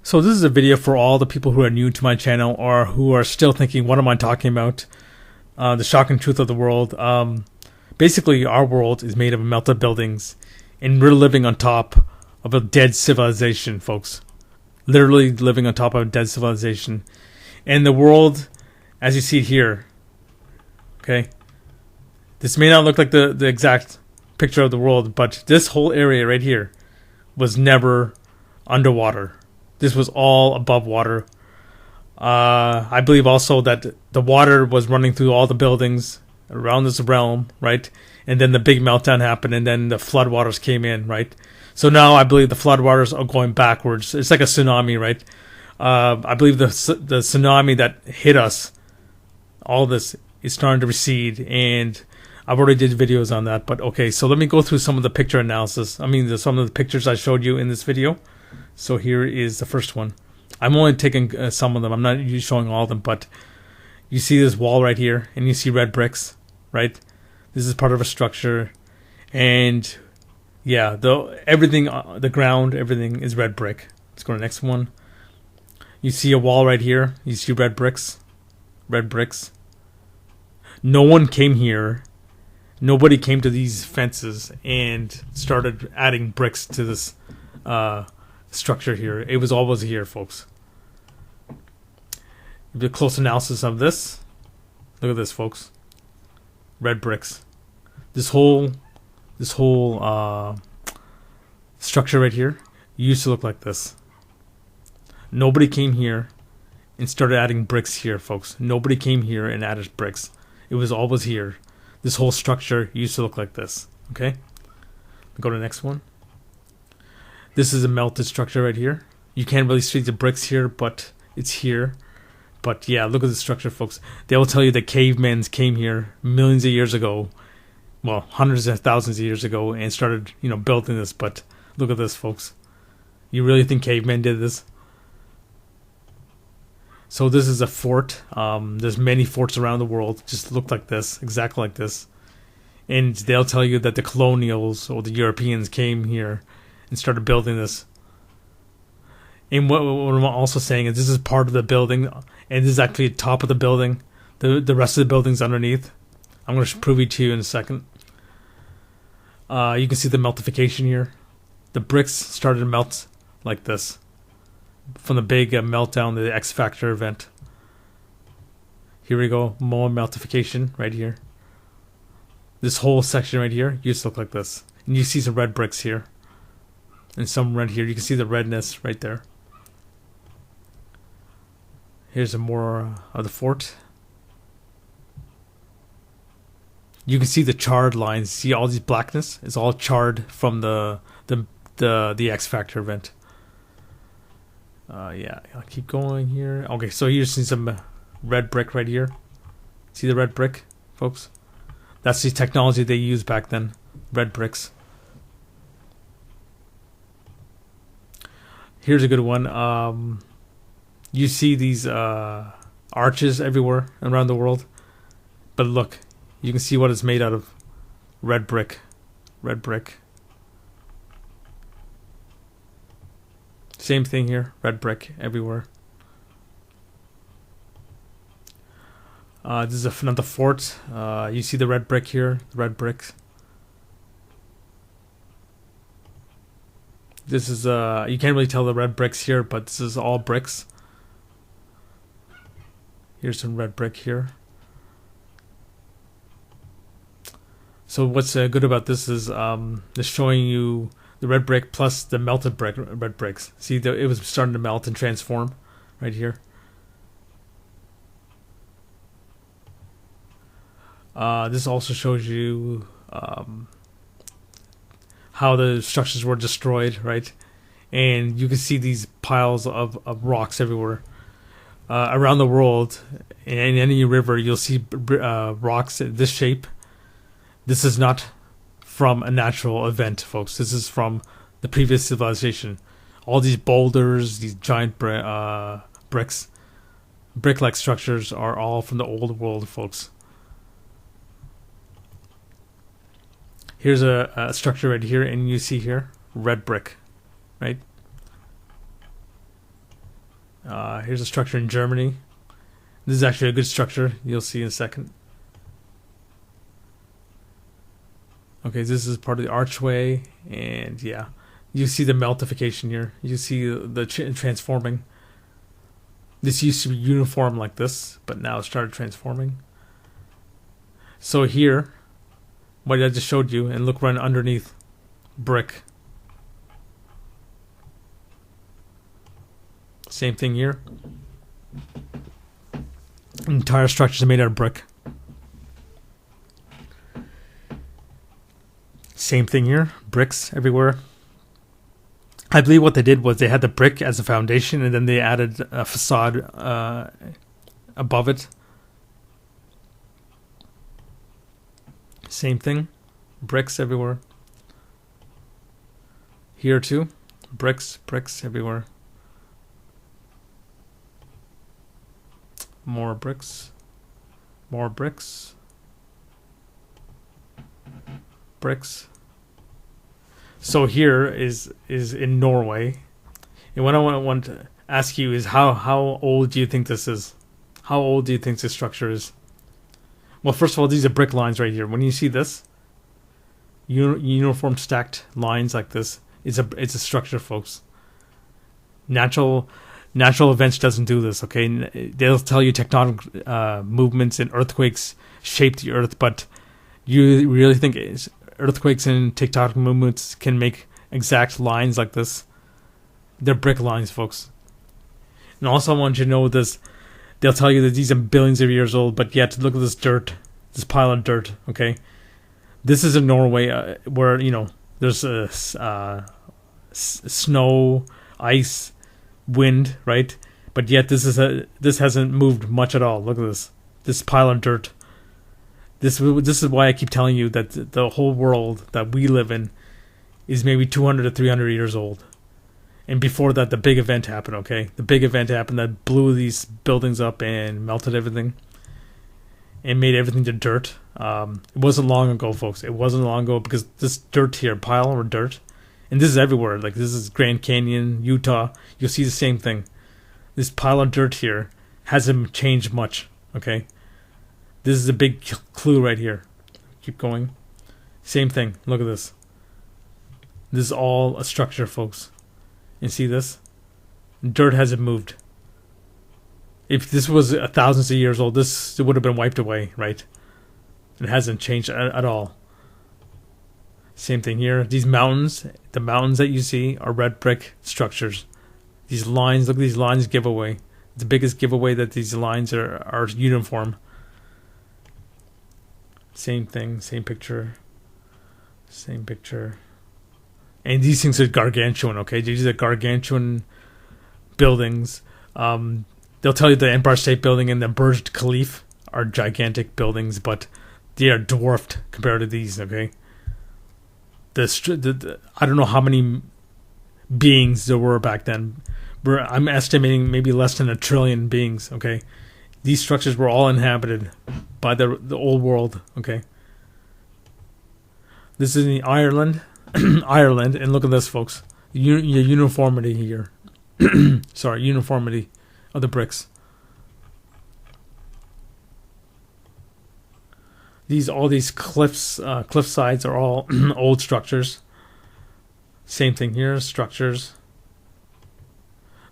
So this is a video for all the people who are new to my channel or who are still thinking, what am I talking about? The shocking truth of the world. Basically, our world is made of melted buildings, and we're living on top of a dead civilization, folks. Literally living on top of a dead civilization. And the world, as you see here, okay, this may not look like the exact picture of the world, but this whole area right here was never underwater. This was all above water. I believe also that the water was running through all the buildings around this realm, right? And then the big meltdown happened, and then the floodwaters came in, right? So now I believe the floodwaters are going backwards. It's like a tsunami, right? I believe the tsunami that hit us, all this is starting to recede, and I've already did videos on that. But okay, so let me go through some of the picture analysis. I mean, some of the pictures I showed you in this video. So here is the first one. I'm only taking some of them. I'm not showing all of them, but you see this wall right here, and you see red bricks, right? This is part of a structure, and yeah, everything, the ground, everything is red brick. Let's go to the next one. You see a wall right here. You see red bricks, red bricks. No one came here. Nobody came to these fences and started adding bricks to this structure here. It was always here, folks. A close analysis of this. Look at this, folks. Red bricks. This whole structure right here used to look like this. Nobody came here and started adding bricks here, folks. Nobody came here and added bricks. It was always here. This whole structure used to look like this. Okay? Go to the next one. This is a melted structure right here. You can't really see the bricks here, but it's here. But yeah, look at the structure, folks. They will tell you that cavemen came here millions of years ago. Well, hundreds of thousands of years ago, and started, building this. But look at this, folks. You really think cavemen did this? So this is a fort. There's many forts around the world. Just look like this, exactly like this. And they'll tell you that the colonials or the Europeans came here and started building this. And what I'm also saying is this is part of the building, and this is actually the top of the building. The rest of the building's underneath. I'm going to prove it to you in a second. You can see the meltification here. The bricks started to melt like this from the big meltdown, the X Factor event. Here we go, more meltification right here. This whole section right here used to look like this. And you see some red bricks here. And some red here. You can see the redness right there. Here's a more of the fort. You can see the charred lines. See all these blackness? It's all charred from the X Factor event. Yeah, I'll keep going here. Okay, so you see some red brick right here. See the red brick, folks? That's the technology they used back then. Red bricks. Here's a good one. You see these arches everywhere around the world. But look, you can see what it's made out of. Red brick. Red brick. Same thing here. Red brick everywhere. This is another fort. You see the red brick here. Red bricks. This is you can't really tell the red bricks here, but this is all bricks. Here's some red brick here. So what's good about this is it's showing you the red brick plus the melted red bricks. See, it was starting to melt and transform right here. This also shows you how the structures were destroyed, right? And you can see these piles of rocks everywhere. Around the world, in any river, you'll see rocks in this shape. This is not from a natural event, folks. This is from the previous civilization. All these boulders, these giant bricks, brick-like structures are all from the old world, folks. Here's a structure right here, and you see here, red brick, right? Here's a structure in Germany. This is actually a good structure. You'll see in a second. Okay, this is part of the archway, and yeah, you see the meltification here. You see the transforming. This used to be uniform like this, but now it started transforming. So here, what I just showed you, and look right underneath, brick. Same thing here. Entire structure is made out of brick. Same thing here, bricks everywhere. I believe what they did was they had the brick as a foundation, and then they added a facade above it. Same thing, bricks everywhere. Here too, bricks everywhere. More bricks. Bricks. So here is in Norway, and what I want to ask you is how old do you think this is? How old do you think this structure is? Well, first of all, these are brick lines right here. When you see this, uniform stacked lines like this, it's a structure, folks. Natural events doesn't do this. Okay, they'll tell you tectonic movements and earthquakes shape the earth, but you really think earthquakes and tectonic movements can make exact lines like this? They're brick lines, folks. And also I want you to know this. They'll tell you that these are billions of years old, but yet look at this dirt, this pile of dirt, okay? This is in Norway where, there's snow, ice, wind, right? But yet this hasn't moved much at all. Look at this pile of dirt. This is why I keep telling you that the whole world that we live in is maybe 200 to 300 years old. And before that, the big event happened, okay? The big event happened that blew these buildings up and melted everything and made everything to dirt. It wasn't long ago, folks. It wasn't long ago, because this dirt here, pile of dirt, and this is everywhere. Like, this is Grand Canyon, Utah. You'll see the same thing. This pile of dirt here hasn't changed much, okay? This is a big clue right here. Keep going. Same thing. Look at this. This is all a structure, folks. You see this? Dirt hasn't moved. If this was thousands of years old, this would have been wiped away, right? It hasn't changed at all. Same thing here. These mountains, the mountains that you see are red brick structures. These lines, look at these lines giveaway. The biggest giveaway that these lines are uniform. Same thing, same picture. Same picture. And these things are gargantuan, okay? These are gargantuan buildings. They'll tell you the Empire State Building and the Burj Khalifa are gigantic buildings, but they are dwarfed compared to these, okay? I don't know how many beings there were back then. I'm estimating maybe less than 1 trillion beings, okay? These structures were all inhabited by the old world, okay? This is in Ireland. Ireland, and look at this, folks. Your uniformity here. Sorry, uniformity of the bricks. All these cliff sides are all old structures. Same thing here, structures.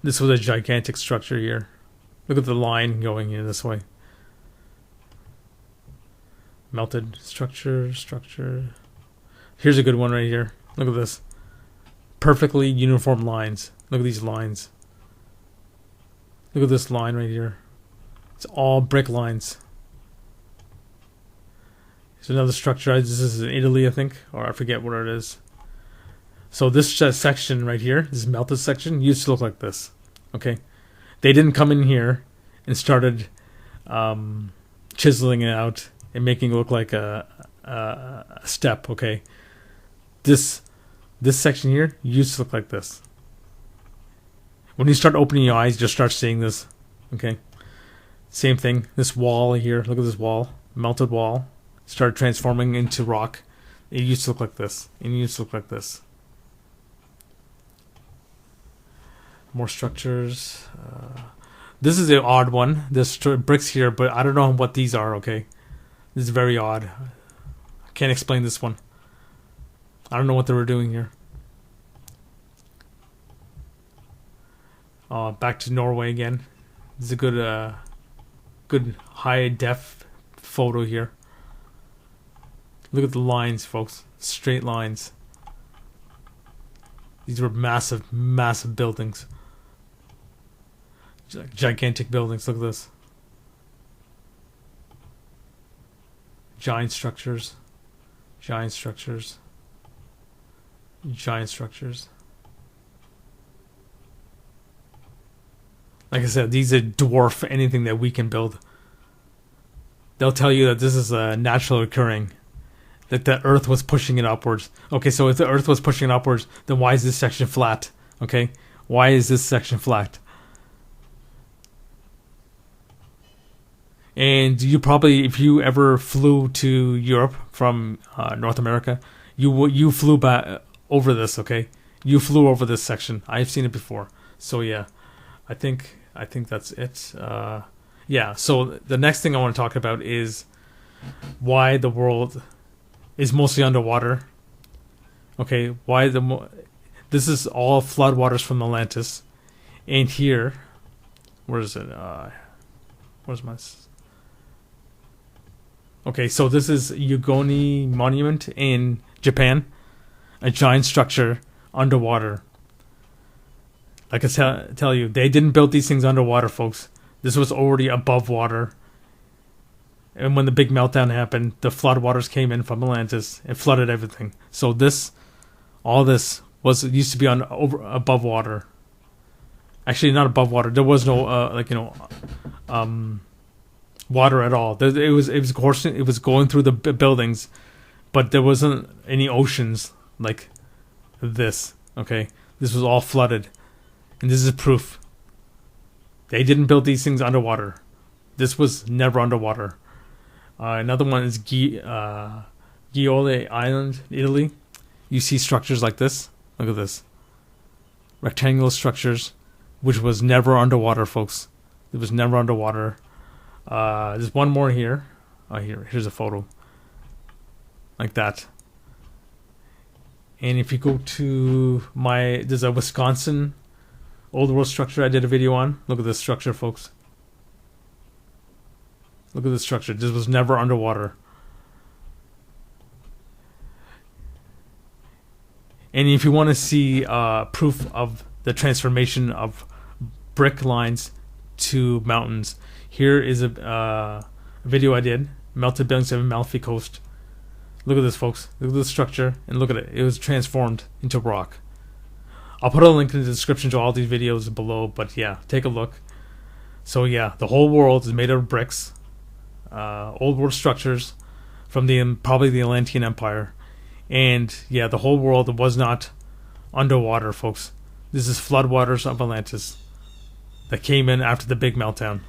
This was a gigantic structure here. Look at the line going in this way. Melted structure. Here's a good one right here. Look at this. Perfectly uniform lines. Look at these lines. Look at this line right here. It's all brick lines. There's another structure. This is in Italy, I think. Or I forget what it is. So this section right here, this melted section, used to look like this. Okay? They didn't come in here and started chiseling it out and making it look like a step, okay? This section here used to look like this. When you start opening your eyes, you'll start seeing this. Okay. Same thing. This wall here. Look at this wall. Melted wall. Started transforming into rock. It used to look like this. It used to look like this. More structures. This is an odd one. There's bricks here, but I don't know what these are. Okay, this is very odd. I can't explain this one. I don't know what they were doing here. Back to Norway again. This is a good high def photo here. Look at the lines, folks. Straight lines. These were massive, massive buildings. Gigantic buildings. Look at this. Giant structures. Giant structures. Giant structures. Like I said, these are dwarf anything that we can build. They'll tell you that this is naturally occurring. That the Earth was pushing it upwards. Okay, so if the Earth was pushing it upwards, then why is this section flat? Okay, why is this section flat? And you probably, if you ever flew to Europe from North America, you flew back over this. Okay, you flew over this section. I've seen it before. So yeah, I think that's it. Yeah. So the next thing I want to talk about is why the world is mostly underwater. Okay, why this is all floodwaters from Atlantis, and here, where is it? Where's my? Okay, so this is Yugoni Monument in Japan, a giant structure underwater. Like I tell you, they didn't build these things underwater, folks. This was already above water. And when the big meltdown happened, the floodwaters came in from Atlantis and flooded everything. So all this used to be above water. Actually, not above water. There was no water at all. It was going through the buildings, but there wasn't any oceans like this. Okay, this was all flooded, and this is proof. They didn't build these things underwater. This was never underwater. Another one is Giole Island, Italy. You see structures like this. Look at this. Rectangular structures, which was never underwater, folks. It was never underwater. There's one more here. Here's a photo. Like that. And if you go to there's a Wisconsin old world structure I did a video on. Look at this structure, folks. Look at this structure. This was never underwater. And if you want to see proof of the transformation of brick lines to mountains, here is a video I did. Melted buildings of Amalfi Coast. Look at this, folks. Look at this structure, and look at it. It was transformed into rock. I'll put a link in the description to all these videos below, but yeah, take a look. So yeah, the whole world is made out of bricks. Old world structures from probably the Atlantean Empire, and yeah, the whole world was not underwater, folks. This is floodwaters of Atlantis that came in after the big meltdown.